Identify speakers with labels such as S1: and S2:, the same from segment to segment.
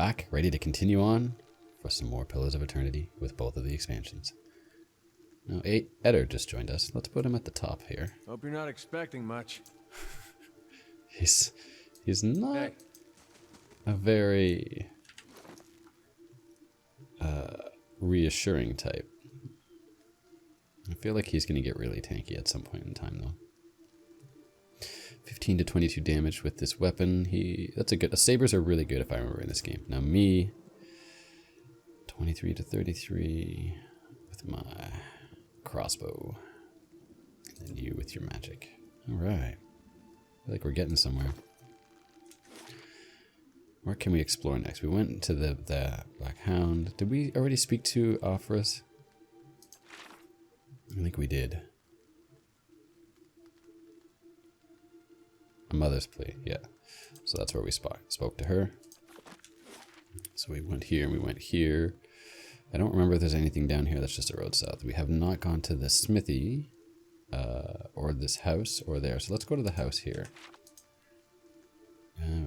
S1: back, ready to continue on for some more Pillars of Eternity with both of the expansions. Now, Eder just joined us. Let's put him at the top here.
S2: Hope you're not expecting much.
S1: He's not a very reassuring type. I feel like he's going to get really tanky at some point in time, though. 15 to 22 damage with this weapon. That's a good. Sabers are really good if I remember in this game. Now me, 23 to 33 with my crossbow, and then you with your magic. All right, I feel like we're getting somewhere. Where can we explore next? We went to the Black Hound. Did we already speak to Ophrys? I think we did. A mother's plea, yeah. So that's where we spoke to her. So we went here and we went here. I don't remember if there's anything down here that's just a road south. We have not gone to the smithy, or this house, or there. So let's go to the house here.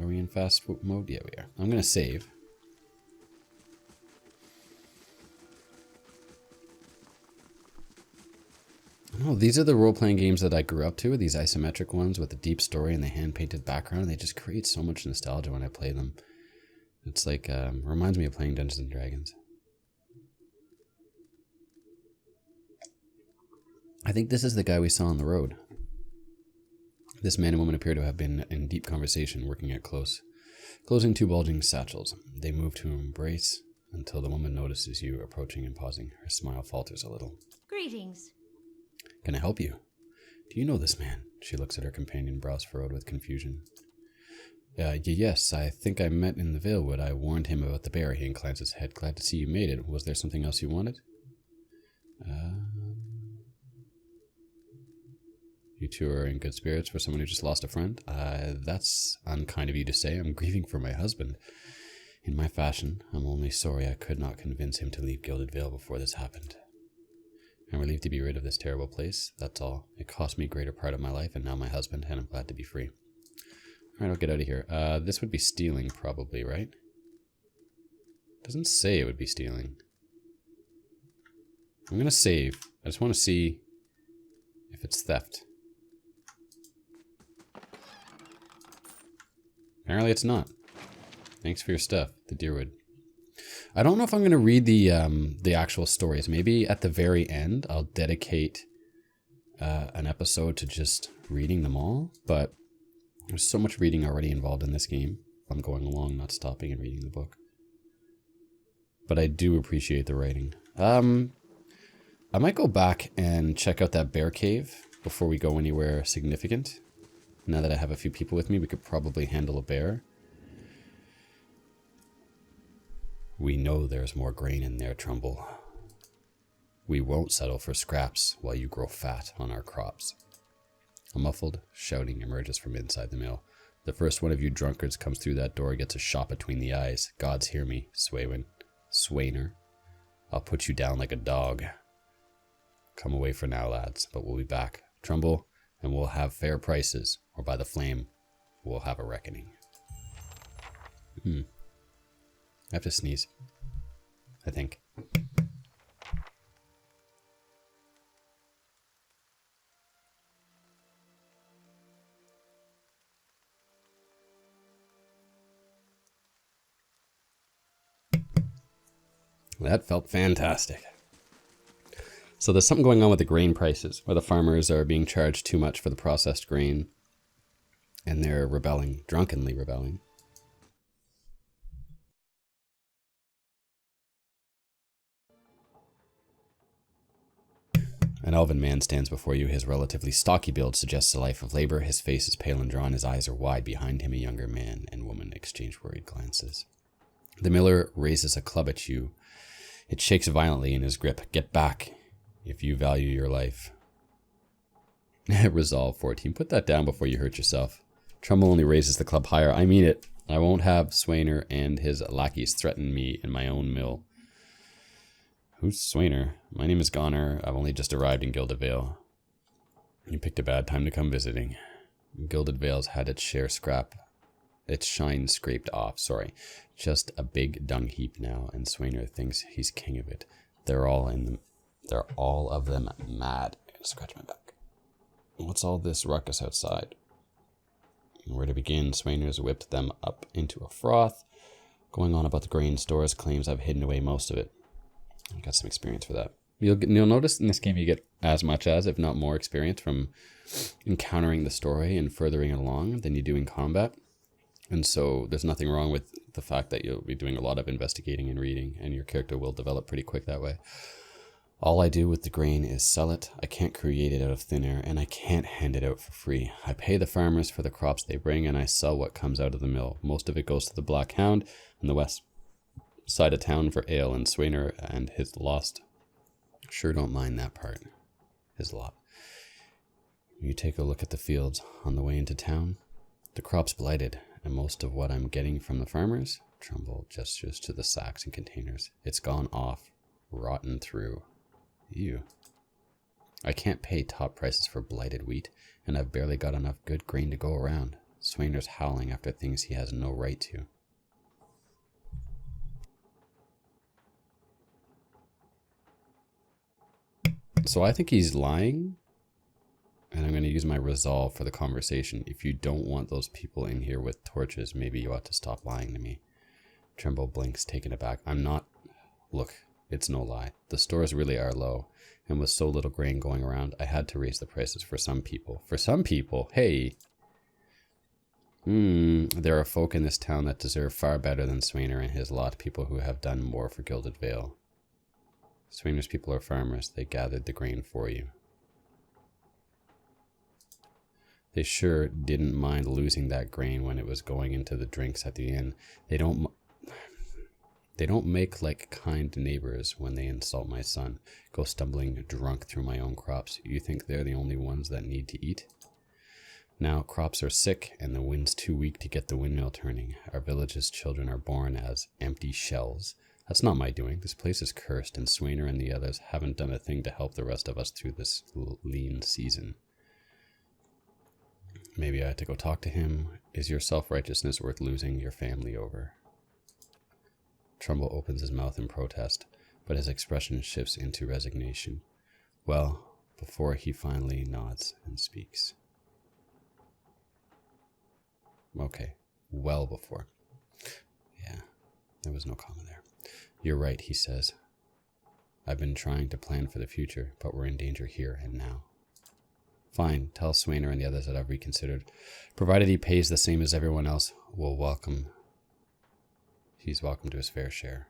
S1: Are we in fast mode? Yeah, we are. I'm going to save. Oh, these are the role-playing games that I grew up to, these isometric ones with the deep story and the hand-painted background. They just create so much nostalgia when I play them. It's like, reminds me of playing Dungeons & Dragons. I think this is the guy we saw on the road. This man and woman appear to have been in deep conversation, working at closing two bulging satchels. They move to embrace until the woman notices you approaching and pausing. Her smile falters a little.
S3: Greetings.
S1: Can I help you? Do you know this man? She looks at her companion, brows furrowed with confusion. Yes, I think I met in the Valewood. I warned him about the bear. He inclines his head. Glad to see you made it. Was there something else you wanted? You two are in good spirits for someone who just lost a friend? That's unkind of you to say. I'm grieving for my husband. In my fashion, I'm only sorry I could not convince him to leave Gilded Vale before this happened. I'm relieved to be rid of this terrible place, that's all. It cost me a greater part of my life, and now my husband, and I'm glad to be free. Alright, I'll get out of here. This would be stealing, probably, right? Doesn't say it would be stealing. I'm gonna save. I just want to see if it's theft. Apparently it's not. Thanks for your stuff, the Deerwood. I don't know if I'm going to read the actual stories. Maybe at the very end, I'll dedicate an episode to just reading them all. But there's so much reading already involved in this game. I'm going along, not stopping and reading the book. But I do appreciate the writing. I might go back and check out that bear cave before we go anywhere significant. Now that I have a few people with me, we could probably handle a bear. We know there's more grain in there, Trumbull. We won't settle for scraps while you grow fat on our crops. A muffled shouting emerges from inside the mill. The first one of you drunkards comes through that door gets a shot between the eyes. Gods hear me, Swainer. I'll put you down like a dog. Come away for now, lads, but we'll be back. Trumbull, and we'll have fair prices, or by the flame, we'll have a reckoning. I have to sneeze, I think. That felt fantastic. So there's something going on with the grain prices, where the farmers are being charged too much for the processed grain, and they're rebelling, drunkenly rebelling. An elven man stands before you. His relatively stocky build suggests a life of labor. His face is pale and drawn. His eyes are wide. Behind him, a younger man and woman exchange worried glances. The miller raises a club at you. It shakes violently in his grip. Get back, if you value your life. Resolve 14. Put that down before you hurt yourself. Trumbull only raises the club higher. I mean it. I won't have Swainer and his lackeys threaten me in my own mill. Who's Swainer? My name is Goner. I've only just arrived in Gilded Vale. You picked a bad time to come visiting. Gilded Vale's had its its shine scraped off. Sorry. Just a big dung heap now, and Swainer thinks he's king of it. They're all of them mad. I'm gonna scratch my back. What's all this ruckus outside? Where to begin? Swainer's whipped them up into a froth. Going on about the grain stores, claims I've hidden away most of it. I got some experience for that. You'll notice in this game you get as much as, if not more, experience from encountering the story and furthering it along than you do in combat. And so there's nothing wrong with the fact that you'll be doing a lot of investigating and reading, and your character will develop pretty quick that way. All I do with the grain is sell it. I can't create it out of thin air, and I can't hand it out for free. I pay the farmers for the crops they bring, and I sell what comes out of the mill. Most of it goes to the Black Hound on the west side of town for ale, and Swainer and his lost. Sure don't mind that part. His lot. You take a look at the fields on the way into town. The crop's blighted, and most of what I'm getting from the farmers, Trumbull gestures to the sacks and containers. It's gone off, rotten through. Ew. I can't pay top prices for blighted wheat, and I've barely got enough good grain to go around. Swainer's howling after things he has no right to. So I think he's lying, and I'm going to use my resolve for the conversation. If you don't want those people in here with torches, maybe you ought to stop lying to me. Trumbull blinks, taken aback. I'm not... Look, it's no lie. The stores really are low, and with so little grain going around, I had to raise the prices for some people. For some people? Hey! There are folk in this town that deserve far better than Swainer and his lot, people who have done more for Gilded Vale. Swainer's people are farmers. They gathered the grain for you. They sure didn't mind losing that grain when it was going into the drinks at the inn. They don't make like kind neighbors when they insult my son, go stumbling drunk through my own crops. You think they're the only ones that need to eat? Now crops are sick and the wind's too weak to get the windmill turning. Our village's children are born as empty shells. That's not my doing. This place is cursed, and Swainer and the others haven't done a thing to help the rest of us through this lean season. Maybe I had to go talk to him. Is your self-righteousness worth losing your family over? Trumbull opens his mouth in protest, but his expression shifts into resignation. Well, before he finally nods and speaks. Okay, well before. Yeah, there was no comma there. You're right, he says. I've been trying to plan for the future, but we're in danger here and now. Fine, tell Swainer and the others that I've reconsidered. Provided he pays the same as everyone else, he's welcome to his fair share.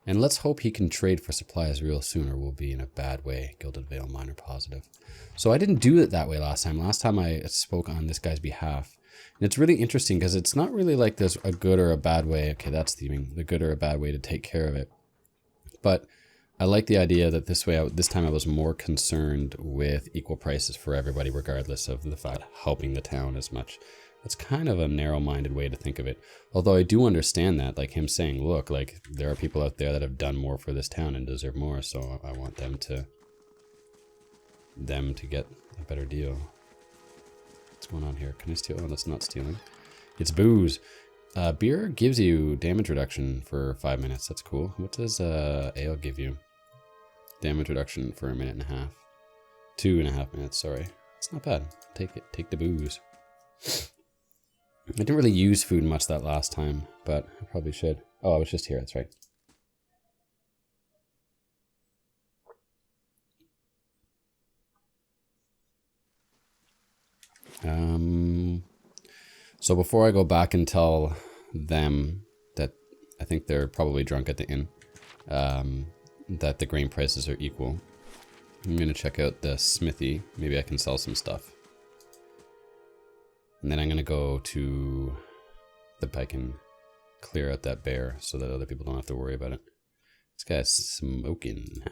S1: And let's hope he can trade for supplies real soon, or we'll be in a bad way, Gilded Vale Miner positive. So I didn't do it that way last time. Last time I spoke on this guy's behalf. And it's really interesting because it's not really like there's a good or a bad way. Okay, that's theming. The good or a bad way to take care of it. But I like the idea that this time I was more concerned with equal prices for everybody, regardless of the fact helping the town as much. That's kind of a narrow-minded way to think of it. Although I do understand that, like him saying, look, like there are people out there that have done more for this town and deserve more, so I want them to get a better deal. What's going on here? Can I steal? Oh, that's not stealing. It's booze. Beer gives you damage reduction for 5 minutes. That's cool. What does ale give you? Damage reduction for 1.5 minutes. 2.5 minutes, sorry. It's not bad. Take it. Take the booze. I didn't really use food much that last time, but I probably should. Oh, I was just here. That's right. So before I go back and tell them that I think they're probably drunk at the inn, that the grain prices are equal, I'm going to check out the smithy. Maybe I can sell some stuff. And then I'm going to go to the bike and clear out that bear so that other people don't have to worry about it. This guy's smoking.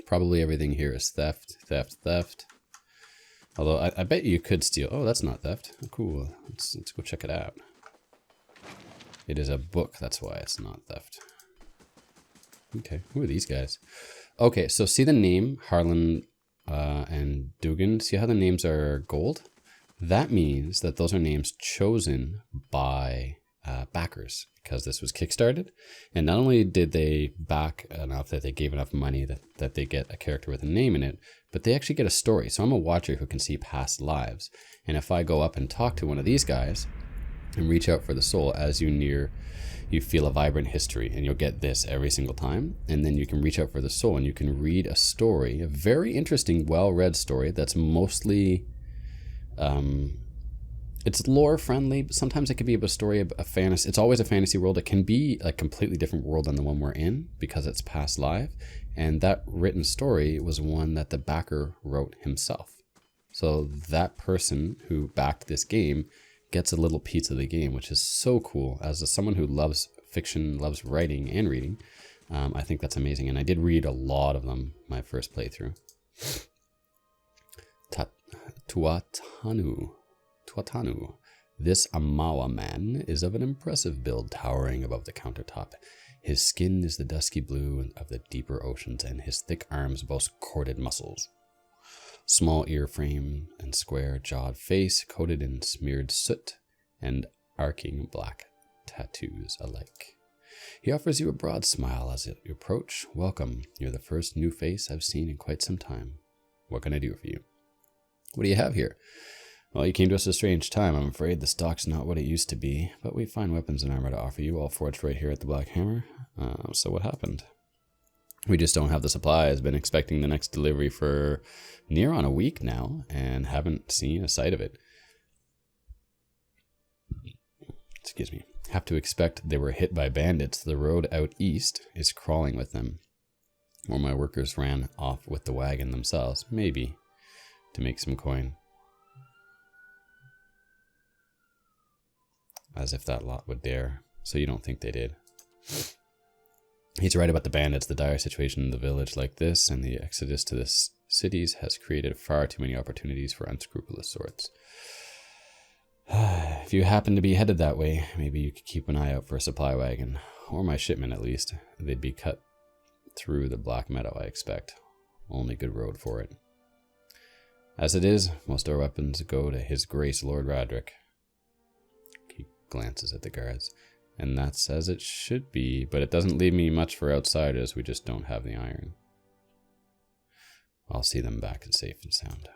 S1: Probably everything here is theft, theft, theft. Although I bet you could steal. Oh, that's not theft. Oh, cool. Let's go check it out. It is a book. That's why it's not theft. Okay. Who are these guys? Okay, so see the name Harlan and Dugan. See how the names are gold? that means that those are names chosen by backers, because this was kickstarted. And not only did they back enough that they gave enough money that they get a character with a name in it, but they actually get a story. So I'm a watcher who can see past lives. And if I go up and talk to one of these guys and reach out for the soul, as you near, you feel a vibrant history, and you'll get this every single time. And then you can reach out for the soul and you can read a story, a very interesting, well-read story that's mostly, it's lore friendly, but sometimes it could be a story of a fantasy. It's always a fantasy world. It can be a completely different world than the one we're in because it's past live. And that written story was one that the backer wrote himself. So that person who backed this game gets a little piece of the game, which is so cool. As someone who loves fiction, loves writing and reading, I think that's amazing. And I did read a lot of them my first playthrough. Tuatanu. This Amawa man is of an impressive build, towering above the countertop. His skin is the dusky blue of the deeper oceans, and his thick arms boast corded muscles. Small ear frame and square-jawed face, coated in smeared soot and arcing black tattoos alike. He offers you a broad smile as you approach. Welcome. You're the first new face I've seen in quite some time. What can I do for you? What do you have here? Well, you came to us at a strange time. I'm afraid the stock's not what it used to be, but we find weapons and armor to offer you, all forged right here at the Black Hammer. So what happened? We just don't have the supplies. Been expecting the next delivery for near on a week now, and haven't seen a sight of it. Excuse me. Have to expect they were hit by bandits. The road out east is crawling with them. Or my workers ran off with the wagon themselves, maybe, to make some coin. As if that lot would dare. So you don't think they did. He's right about the bandits. The dire situation in the village like this and the exodus to the cities has created far too many opportunities for unscrupulous sorts. If you happen to be headed that way, maybe you could keep an eye out for a supply wagon. Or my shipment at least. They'd be cut through the Black Meadow, I expect. Only good road for it. As it is, most of our weapons go to His Grace Lord Roderick. He glances at the guards. And that's as it should be, but it doesn't leave me much for outsiders. We just don't have the iron. I'll see them back and safe and sound.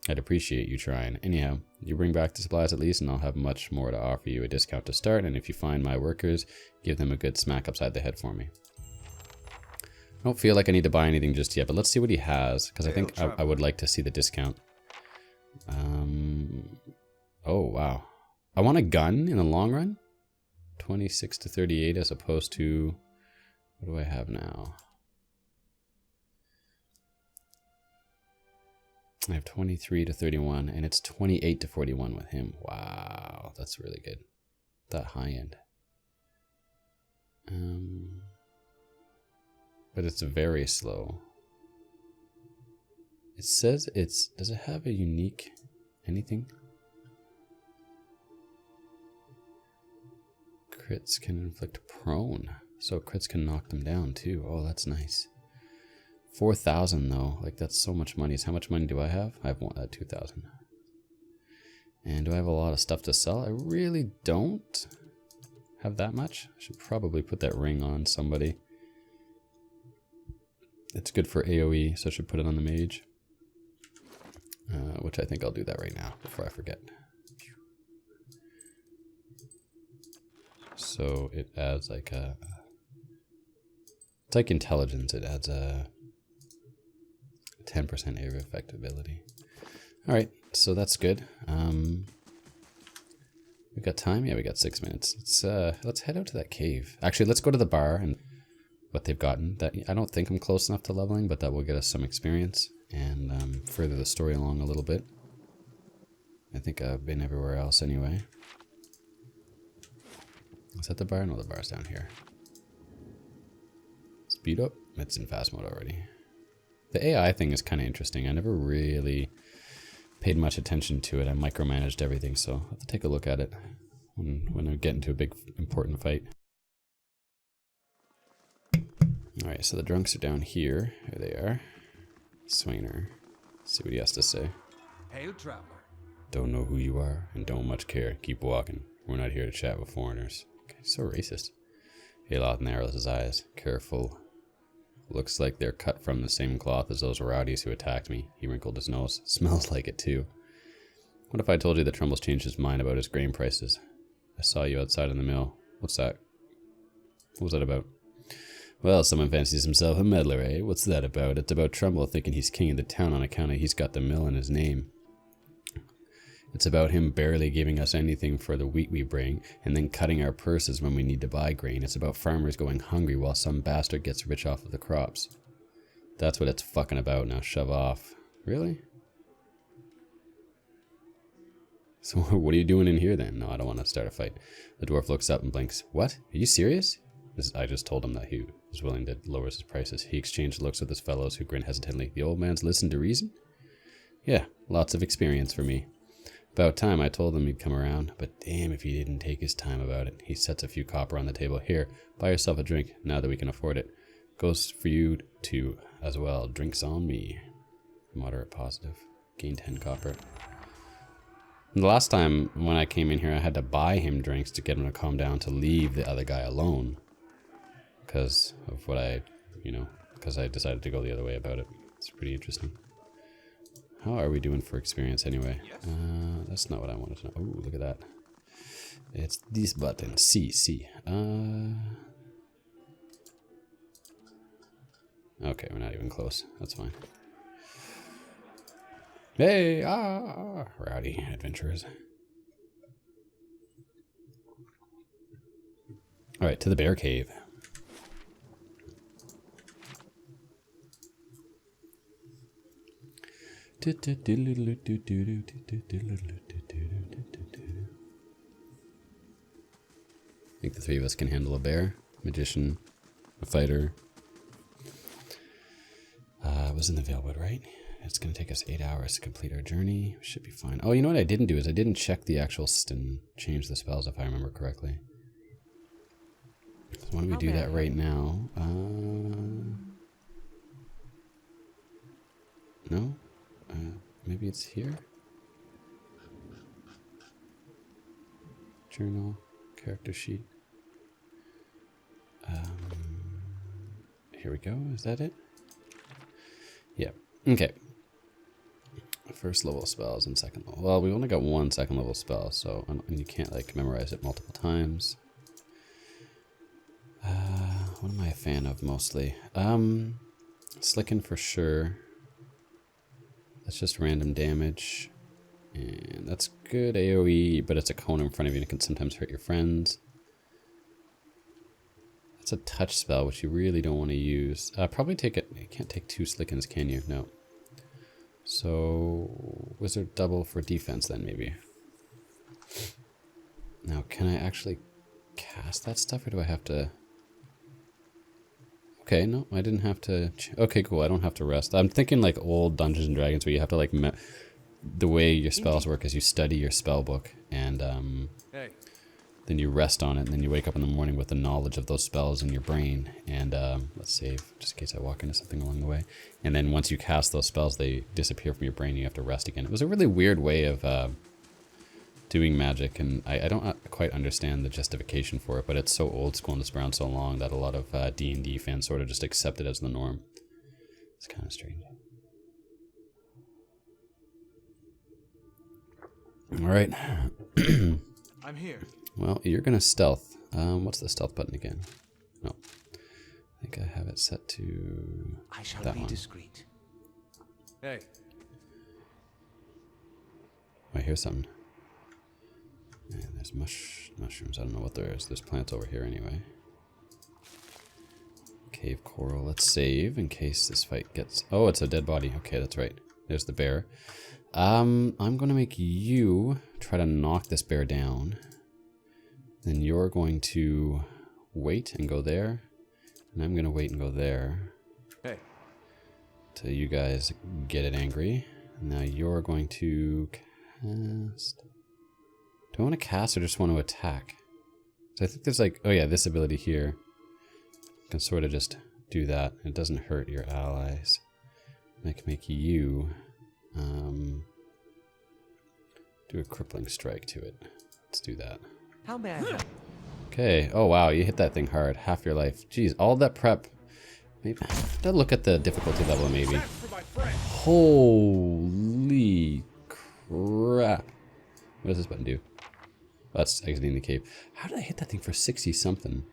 S1: I'd appreciate you trying. Anyhow, you bring back the supplies at least, and I'll have much more to offer you. A discount to start, and if you find my workers, give them a good smack upside the head for me. I don't feel like I need to buy anything just yet, but let's see what he has, because I think I would like to see the discount. Oh, wow. I want a gun in the long run? 26 to 38 as opposed to, what do I have now? I have 23 to 31, and it's 28 to 41 with him. Wow, that's really good. That high end. But it's very slow. It says does it have a unique anything? Crits can inflict prone, so crits can knock them down too. Oh, that's nice. 4,000 though, like that's so much money. So how much money do I have? I have 2,000. And do I have a lot of stuff to sell? I really don't have that much. I should probably put that ring on somebody. It's good for AoE, so I should put it on the mage. Which I think I'll do that right now before I forget. So it adds like a, it's like intelligence. It adds a 10% area effect ability. All right, so that's good. We got time? Yeah, we got 6 minutes. Let's head out to that cave. Actually, let's go to the bar and what they've gotten. That I don't think I'm close enough to leveling, but that will get us some experience and further the story along a little bit. I think I've been everywhere else anyway. Is that the bar? No, the bar's down here. Speed up. It's in fast mode already. The AI thing is kind of interesting. I never really paid much attention to it. I micromanaged everything, so I'll have to take a look at it when I get into a big, important fight. Alright, so the drunks are down here. Here they are. Swainer. Let's see what he has to say.
S2: Hail, traveler.
S1: Don't know who you are and don't much care. Keep walking. We're not here to chat with foreigners. Okay, so racist. Aloth narrows his eyes. Careful. Looks like they're cut from the same cloth as those rowdies who attacked me. He wrinkled his nose. Smells like it too. What if I told you that Trumbull's changed his mind about his grain prices? I saw you outside in the mill. What's that? What was that about? Well, someone fancies himself a meddler, eh? What's that about? It's about Trumbull thinking he's king of the town on account of he's got the mill in his name. It's about him barely giving us anything for the wheat we bring, and then cutting our purses when we need to buy grain. It's about farmers going hungry while some bastard gets rich off of the crops. That's what it's fucking about. Now shove off. Really? So what are you doing in here then? No, I don't want to start a fight. The dwarf looks up and blinks. What? Are you serious? I just told him that he was willing to lower his prices. He exchanged looks with his fellows, who grinned hesitantly. The old man's listened to reason? Yeah, lots of experience for me. About time I told him he'd come around, but damn if he didn't take his time about it. He sets a few copper on the table. Here, buy yourself a drink, now that we can afford it. Goes for you too, as well. Drinks on me. Moderate positive. Gain 10 copper. The last time when I came in here, I had to buy him drinks to get him to calm down, to leave the other guy alone. Because of what because I decided to go the other way about it. It's pretty interesting. How are we doing for experience anyway? Yes. That's not what I wanted to know. Oh, look at that. It's this button. C. Okay, we're not even close. That's fine. Hey! Rowdy adventurers. Alright, to the bear cave. I think the three of us can handle a bear, magician, a fighter. It was in the Valewood, right? It's going to take us 8 hours to complete our journey. We should be fine. Oh, you know what I didn't do is I didn't check the actual and change the spells if I remember correctly. So why don't we do that right now? No? Maybe it's here? Journal, character sheet. Here we go. Is that it? Yeah. Okay. First level spells and second level. Well, we've only got one second level spell, so and you can't like memorize it multiple times. What am I a fan of mostly? Slicken for sure. That's just random damage. And that's good AoE, but it's a cone in front of you and it can sometimes hurt your friends. That's a touch spell, which you really don't want to use. Probably take it. You can't take 2 Slickens, can you? No. So, Wizard double for defense then, maybe. Now, can I actually cast that stuff, or do I have to... Okay, no, I didn't have to... Okay, cool, I don't have to rest. I'm thinking like old Dungeons and Dragons where you have to like... The way your spells work is you study your spell book, and then you rest on it, and then you wake up in the morning with the knowledge of those spells in your brain. And let's save, just in case I walk into something along the way. And then once you cast those spells, they disappear from your brain, you have to rest again. It was a really weird way of doing magic, and I don't quite understand the justification for it, but it's so old school and it's been around so long that a lot of D&D fans sort of just accept it as the norm. It's kind of strange. Alright.
S2: I'm here.
S1: Well, you're gonna stealth. What's the stealth button again? No. I think I have it set to
S3: I shall
S1: that
S3: be
S1: one.
S3: discreet.
S2: Hey.
S1: I hear something. Man, there's mushrooms. I don't know what there is. There's plants over here anyway. Cave coral. Let's save in case this fight gets... Oh, it's a dead body. Okay, that's right. There's the bear. I'm going to make you try to knock this bear down. Then you're going to wait and go there. And I'm going to wait and go there.
S2: Hey.
S1: Till you guys get it angry. Now you're going to cast... Do I want to cast or just want to attack? So I think there's like... Oh yeah, this ability here. You can sort of just do that. It doesn't hurt your allies. I can make you... Do a crippling strike to it. Let's do that.
S2: How may I help?
S1: Okay. Oh wow, you hit that thing hard. Half your life. Jeez, all that prep. Maybe. Gotta look at the difficulty level, maybe. Holy crap! What does this button do? Oh, that's exiting the cave. How did I hit that thing for 60 something?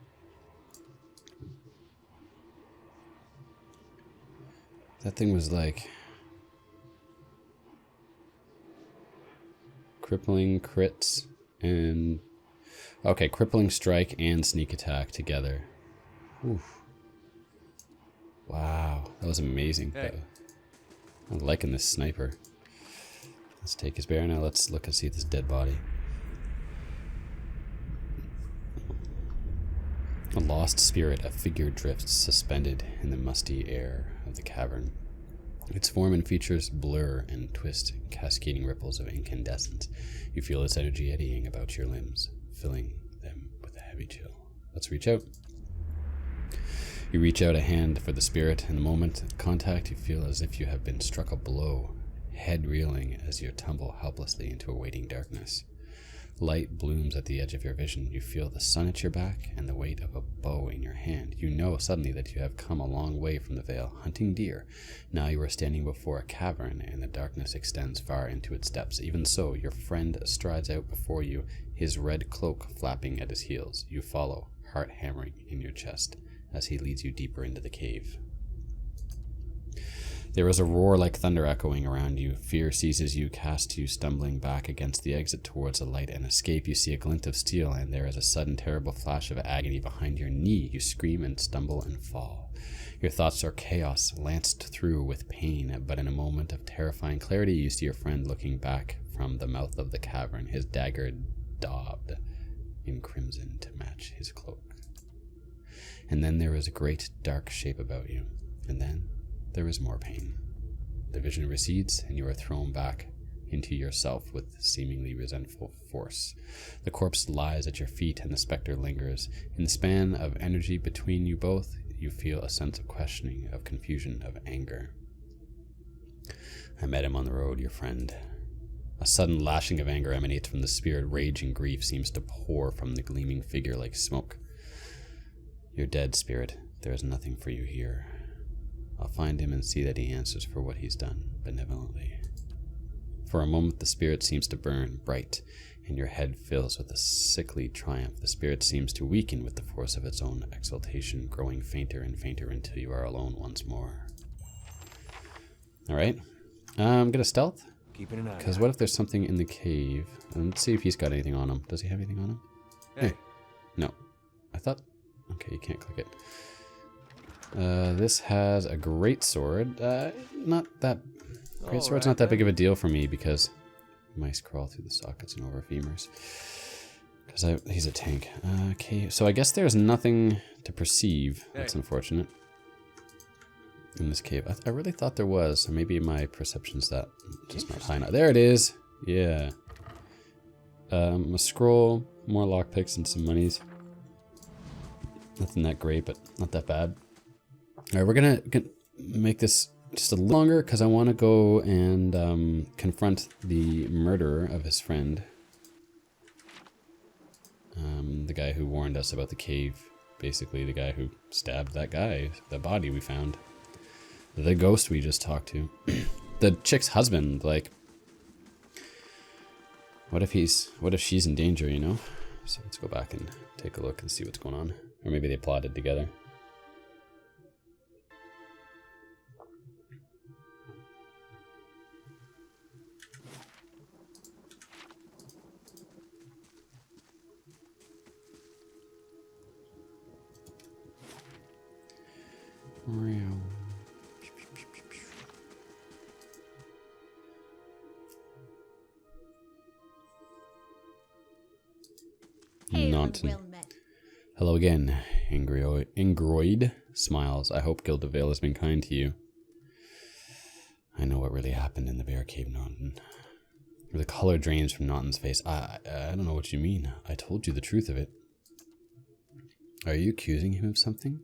S1: That thing was like crippling crits and okay, crippling strike and sneak attack together. Oof. Wow, that was amazing.
S2: Hey.
S1: I'm liking this sniper. Let's take his bear now. Let's look and see this dead body. A lost spirit, a figure drifts suspended in the musty air of the cavern. Its form and features blur and twist in cascading ripples of incandescence. You feel its energy eddying about your limbs, filling them with a heavy chill. Let's reach out. You reach out a hand for the spirit. In the moment of contact, you feel as if you have been struck a blow, head reeling as you tumble helplessly into a waiting darkness. Light blooms at the edge of your vision. You feel the sun at your back and the weight of a bow in your hand. You know suddenly that you have come a long way from the vale, hunting deer. Now you are standing before a cavern, and the darkness extends far into its depths. Even so, your friend strides out before you, his red cloak flapping at his heels. You follow, heart hammering in your chest, as he leads you deeper into the cave. There is a roar like thunder echoing around you. Fear seizes you, casts you stumbling back against the exit towards a light and escape. You see a glint of steel, and there is a sudden terrible flash of agony behind your knee. You scream and stumble and fall. Your thoughts are chaos, lanced through with pain, but in a moment of terrifying clarity, you see your friend looking back from the mouth of the cavern, his dagger daubed in crimson to match his cloak. And then there is a great dark shape about you, and then there is more pain. The vision recedes, and you are thrown back into yourself with seemingly resentful force. The corpse lies at your feet, and the specter lingers. In the span of energy between you both, you feel a sense of questioning, of confusion, of anger. I met him on the road, your friend. A sudden lashing of anger emanates from the spirit. Rage and grief seems to pour from the gleaming figure like smoke. You're dead, spirit. There is nothing for you here. I'll find him and see that he answers for what he's done, benevolently. For a moment the spirit seems to burn bright, and your head fills with a sickly triumph. The spirit seems to weaken with the force of its own exaltation, growing fainter and fainter until you are alone once more. Alright. I'm gonna stealth.
S2: Keeping an eye.
S1: Because what if there's something in the cave? Let's see if he's got anything on him. Does he have anything on him?
S2: Hey.
S1: No. I thought... Okay, you can't click it. This has a great sword. Not that... Great sword's not that big of a deal for me because mice crawl through the sockets and over femurs. Because he's a tank. Okay, so I guess there's nothing to perceive. That's unfortunate. In this cave. I really thought there was. So maybe my perception's that just not high enough. There it is! Yeah. A scroll, more lockpicks and some monies. Nothing that great, but not that bad. Alright, we're gonna make this just a little longer because I want to go and confront the murderer of his friend. The guy who warned us about the cave. Basically, the guy who stabbed that guy, the body we found. The ghost we just talked to. The chick's husband, like... What if she's in danger, you know? So let's go back and take a look and see what's going on. Or maybe they plotted together. Nonsense. Hello again, Ingroid smiles. I hope Gildevale has been kind to you. I know what really happened in the bear cave, Naughton. The color drains from Naughton's face. I don't know what you mean. I told you the truth of it. Are you accusing him of something?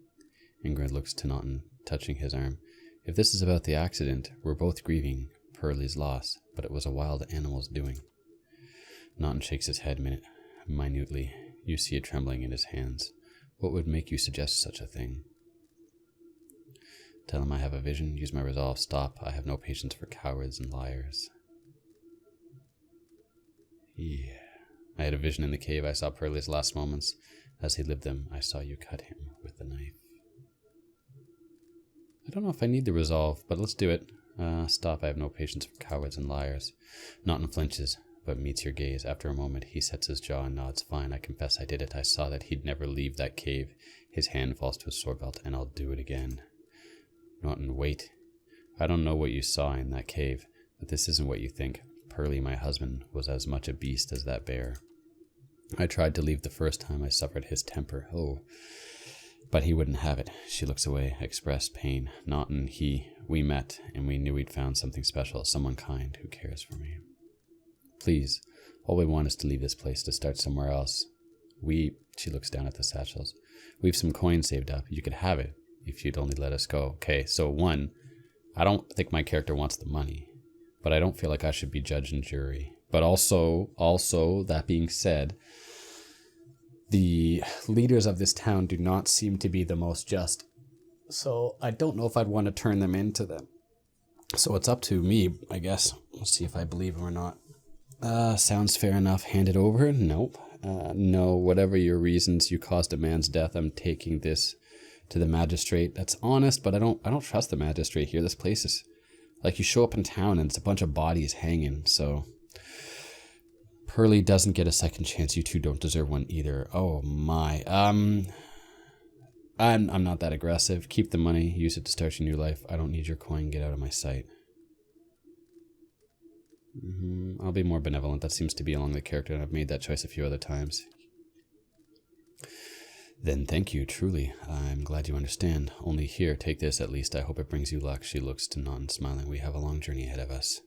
S1: Ingrid looks to Naughton, touching his arm. If this is about the accident, we're both grieving Pearlie's loss, but it was a wild animal's doing. Naughton shakes his head minutely. You see it trembling in his hands. What would make you suggest such a thing? Tell him I have a vision. Use my resolve. Stop. I have no patience for cowards and liars. Yeah. I had a vision in the cave. I saw Pearlie's last moments. As he lived them, I saw you cut him with the knife. I don't know if I need the resolve, but let's do it. Stop. I have no patience for cowards and liars. Naughton flinches, but meets your gaze. After a moment, he sets his jaw and nods. Fine, I confess I did it. I saw that he'd never leave that cave. His hand falls to his sword belt, and I'll do it again. Naughton, wait. I don't know what you saw in that cave, but this isn't what you think. Pearlie, my husband, was as much a beast as that bear. I tried to leave the first time I suffered his temper. Oh, but he wouldn't have it. She looks away, expressed pain. Naughton, we met, and we knew we'd found something special, someone kind who cares for me. Please, all we want is to leave this place, to start somewhere else. She looks down at the satchels. We've some coins saved up. You could have it if you'd only let us go. Okay, so one, I don't think my character wants the money, but I don't feel like I should be judge and jury. But also, that being said, the leaders of this town do not seem to be the most just. So I don't know if I'd want to turn them into them. So it's up to me, I guess. We'll see if I believe him or not. Sounds fair enough. Hand it over? Nope. No, whatever your reasons, you caused a man's death. I'm taking this to the magistrate. That's honest, but I don't trust the magistrate here. This place is like you show up in town and it's a bunch of bodies hanging. So Pearlie doesn't get a second chance. You two don't deserve one either. Oh my. I'm not that aggressive. Keep the money. Use it to start your new life. I don't need your coin. Get out of my sight. I'll be more benevolent. That seems to be along the character, and I've made that choice a few other times. Then thank you, truly. I'm glad you understand. Only here, take this at least. I hope it brings you luck. She looks to Naughton, smiling. We have a long journey ahead of us.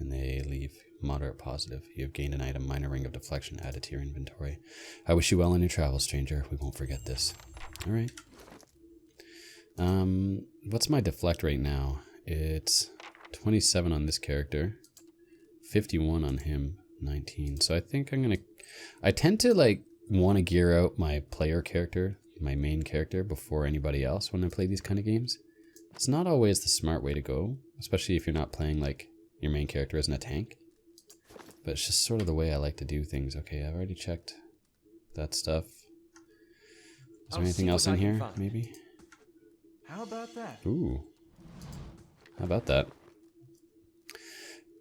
S1: And they leave. Moderate positive. You have gained an item. Minor ring of deflection added to your inventory. I wish you well in your travels, stranger. We won't forget this. All right. What's my deflect rate now? It's 27 on this character. 51 on him, 19. So I think I tend to like want to gear out my player character, my main character, before anybody else when I play these kind of games. It's not always the smart way to go, especially if you're not playing like your main character isn't a tank. But it's just sort of the way I like to do things. Okay, I've already checked that stuff. Is there anything else in here, maybe?
S2: How about that?
S1: Ooh. How about that?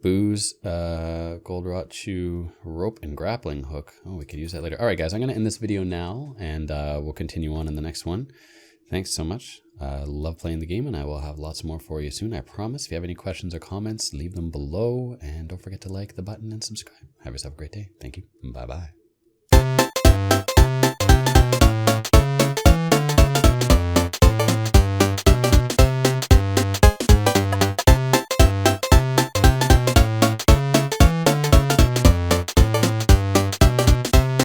S1: Booze, gold rot chew, rope, and grappling hook. Oh, we could use that later. All right, guys, I'm going to end this video now, and we'll continue on in the next one. Thanks so much. Love playing the game, and I will have lots more for you soon, I promise. If you have any questions or comments, leave them below, and don't forget to like the button and subscribe. Have yourself a great day. Thank you. Bye-bye.